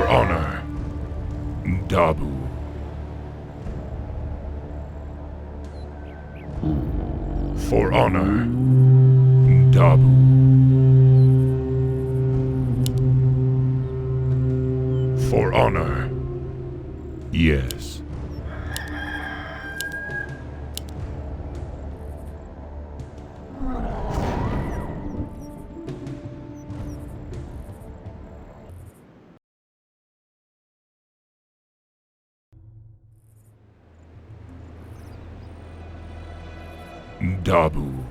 honor. Dabu. For honor. Dabu. For honor. Yes. Dabu.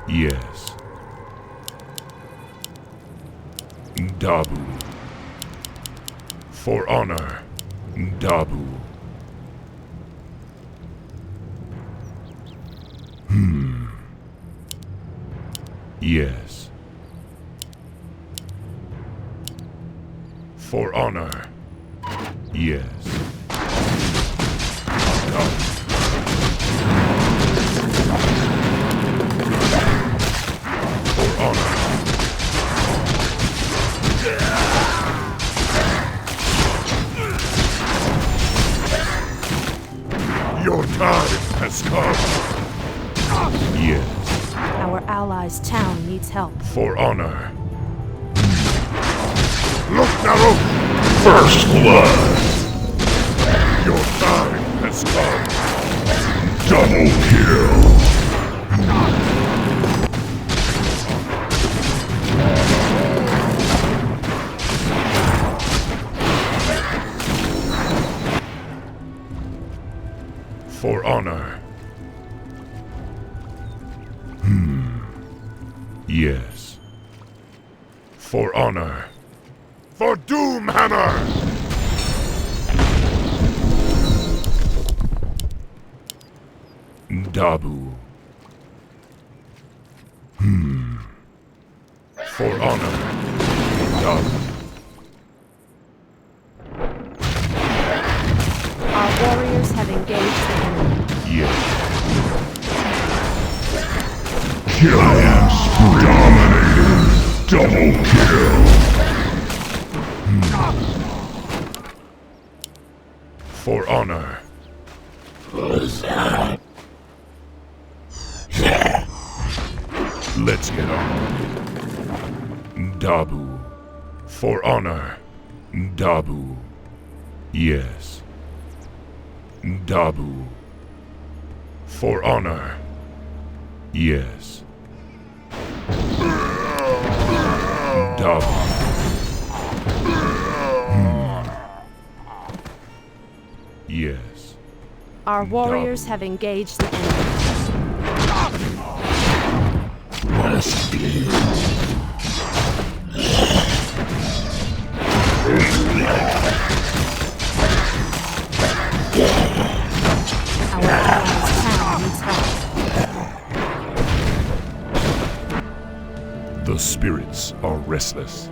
Yes. Dabu. For honor. Dabu. Yes. For honor. Yes. Dabu. For honor. Your time has come. Yes. Our allies' town needs help. For honor. Look now! First blood! Your time has come. Double kill! For honor. Yes. For honor. For Doomhammer! Dabu. For honor. Dabu. Our warriors have engaged the enemy. Yes. Killing spree. Dominating. Double kill. For honor. Let's get on. Dabu. For honor. Dabu. Yes. Dabu. For honor. Yes. Dabu. Yes. Our warriors have engaged the enemy. Must be. Our allies' town needs help. The spirits are restless.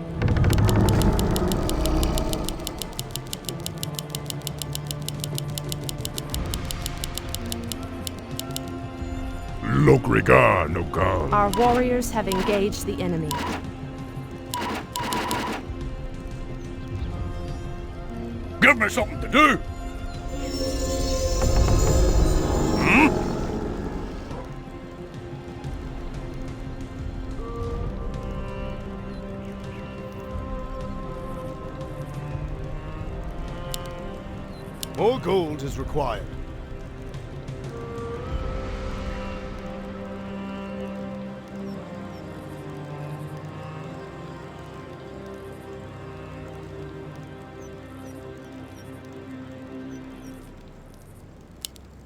Lokrigar no gun. Our warriors have engaged the enemy. Give me something to do! More gold is required.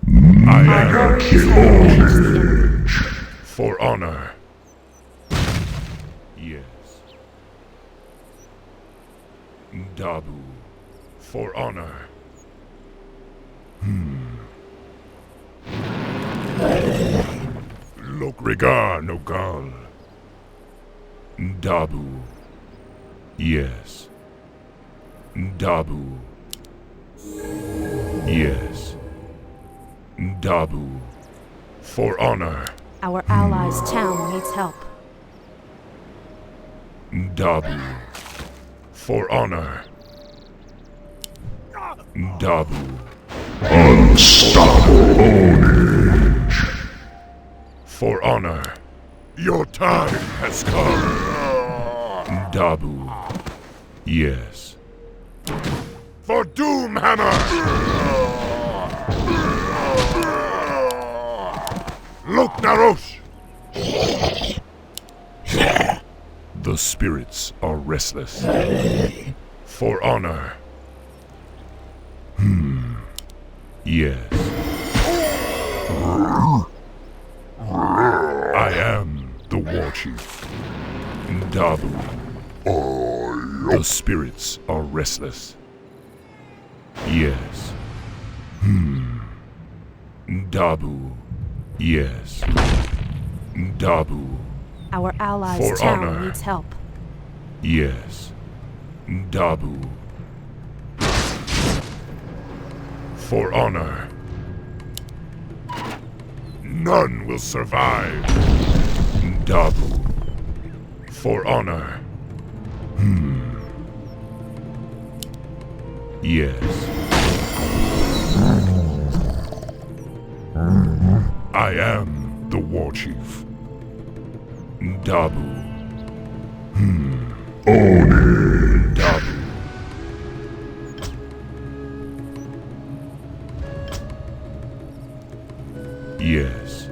Mega kill. For honor. Yes. Dabu. For honor. Lokrigar no gal. Dabu. Yes. Dabu. Yes. Dabu. For honor. Our allies' town needs help. Dabu. For honor. Dabu. Unstoppable ownage. For honor. Your time has come. Dabu. Yes. For Doomhammer! Look, Narosh! The spirits are restless. For honor. Yes. I am the war chief. Dabu. The spirits are restless. Yes. Dabu. Yes. Dabu. Our allies' For town honor. needs help. Yes. Dabu. For honor. None will survive. Dabu. For honor. Yes. I am the war chief. Dabu. Dabu. Yes.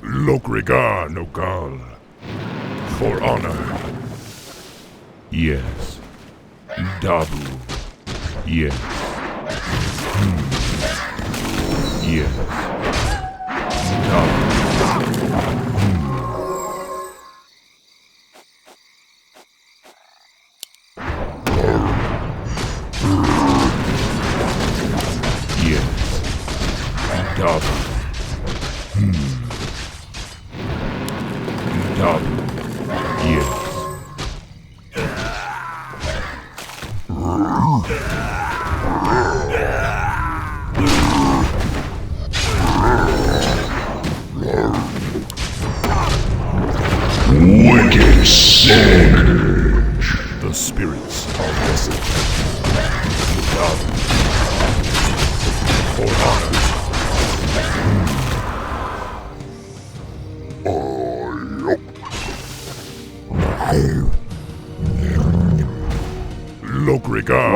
Lokrigar Nogal. For honor. Yes. Dabu. Yes. Yes. Dabu. Yes. Dabu. Dabu. Yes. Wicked savage. The spirits are restless. Dabu. For honor. Lokrigar.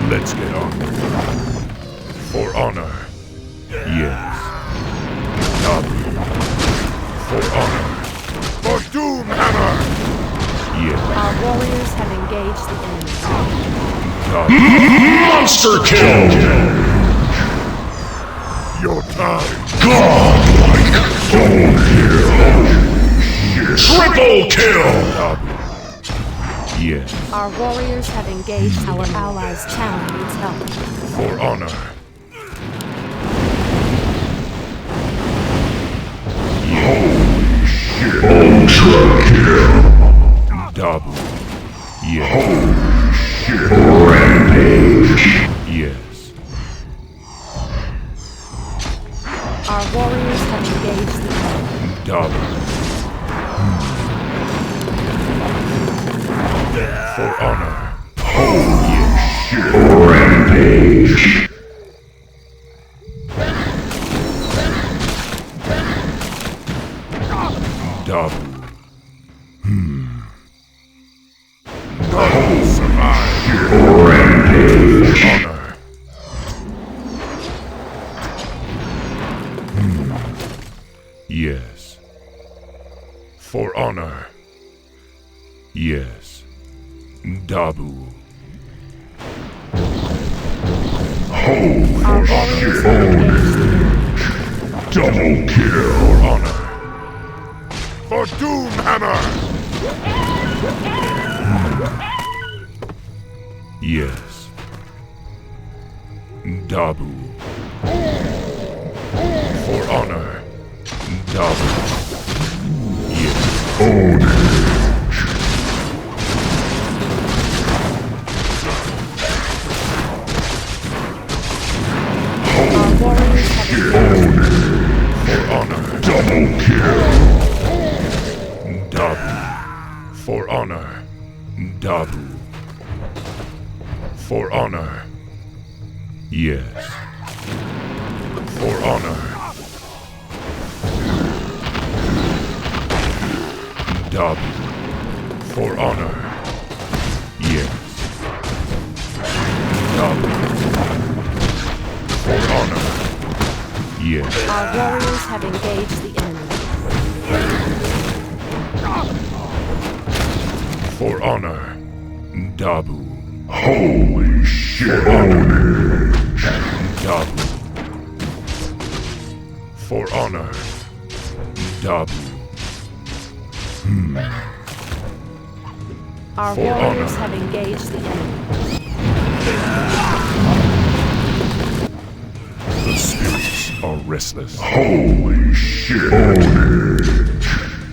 Let's get on. For honor. Yes. Dabu. For honor. For Doomhammer! Yes. Our warriors have engaged the enemy. Dabu. Monster kill. Your time. Godlike. Double kill. Triple kill. Dabu. Yes. Our warriors have engaged our allies' town needs help. For honor. Ultra kill. Dabu. Yes. Rampage. Yes. Our warriors have engaged the enemy. Dabu. For honor. Rampage. Dabu. None will survive. Rampage. Honor. Yes. For honor. Yes. Dabu. Our warriors have engaged the enemy. Double kill. For honor. For Doomhammer! Yes. Dabu. For honor. Dabu. Yes. Double kill. Dabu. For honor. Dabu. For honor. Yes. For honor. Dabu. For honor. Yes. Dabu. For honor. Yes. Our warriors have engaged the enemy. For honor. Dabu. Holy shit. Ownage. Dabu. For honor. Dabu. Our For warriors honor. have engaged the enemy. The spirits are restless. Holy shit. Ownage.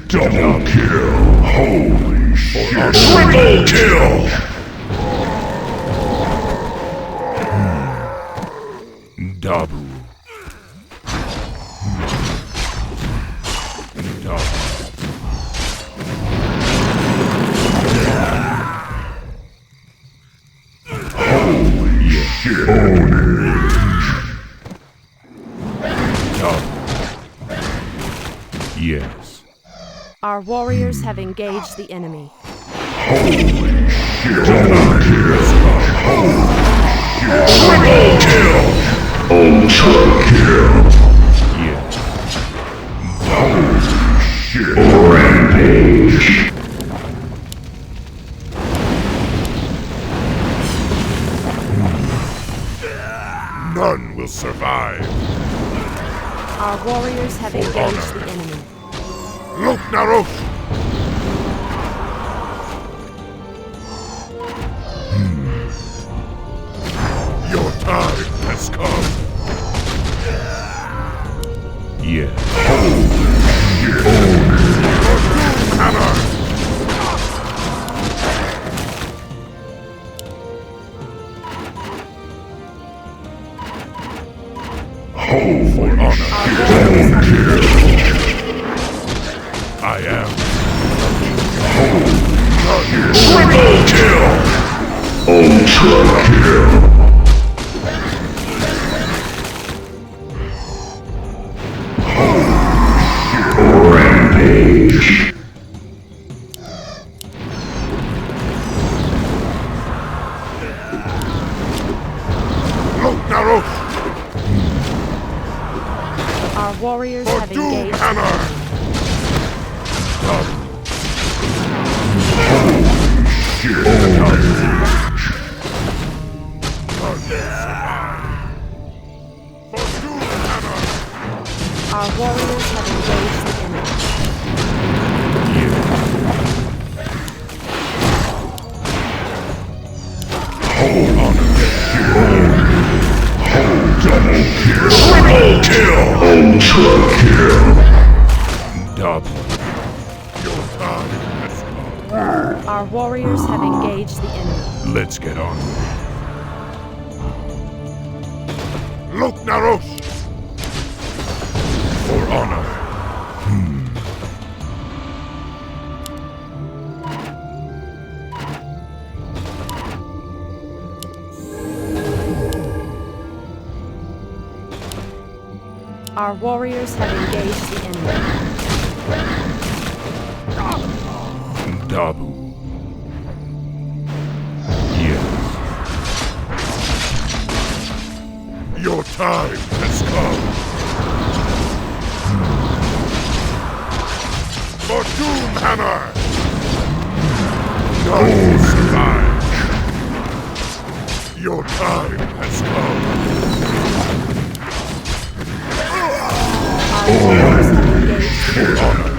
Double kill. Holy shit. Triple kill. Dabu. Dabu. Holy shit. Ownage. Dabu. Yes. Our warriors have engaged the enemy. Holy shit. Double kill. Triple kill. Ultra kill. Yes. Holy shit. Rampage. None will survive. Our warriors have For engaged honor. the enemy. Look, Narosh! Your time has come. Yes. Hammer! For honor. I am. Triple kill. Ultra kill. Rampage. Look, Narosh! Our warriors For have Doom engaged. Hammer! Shit. For Doom Hammer! Our warriors have engaged the enemy. Double kill. Triple kill. Ultra kill. Double. Your time has come. Our warriors have engaged the enemy. Let's get on. Look, Narosh! For honor. Our warriors have engaged the enemy. Dabu. Yes. Your time has come. For Doom Hammer! None will survive. Your time has come. Our warriors have engaged the enemy. For honor.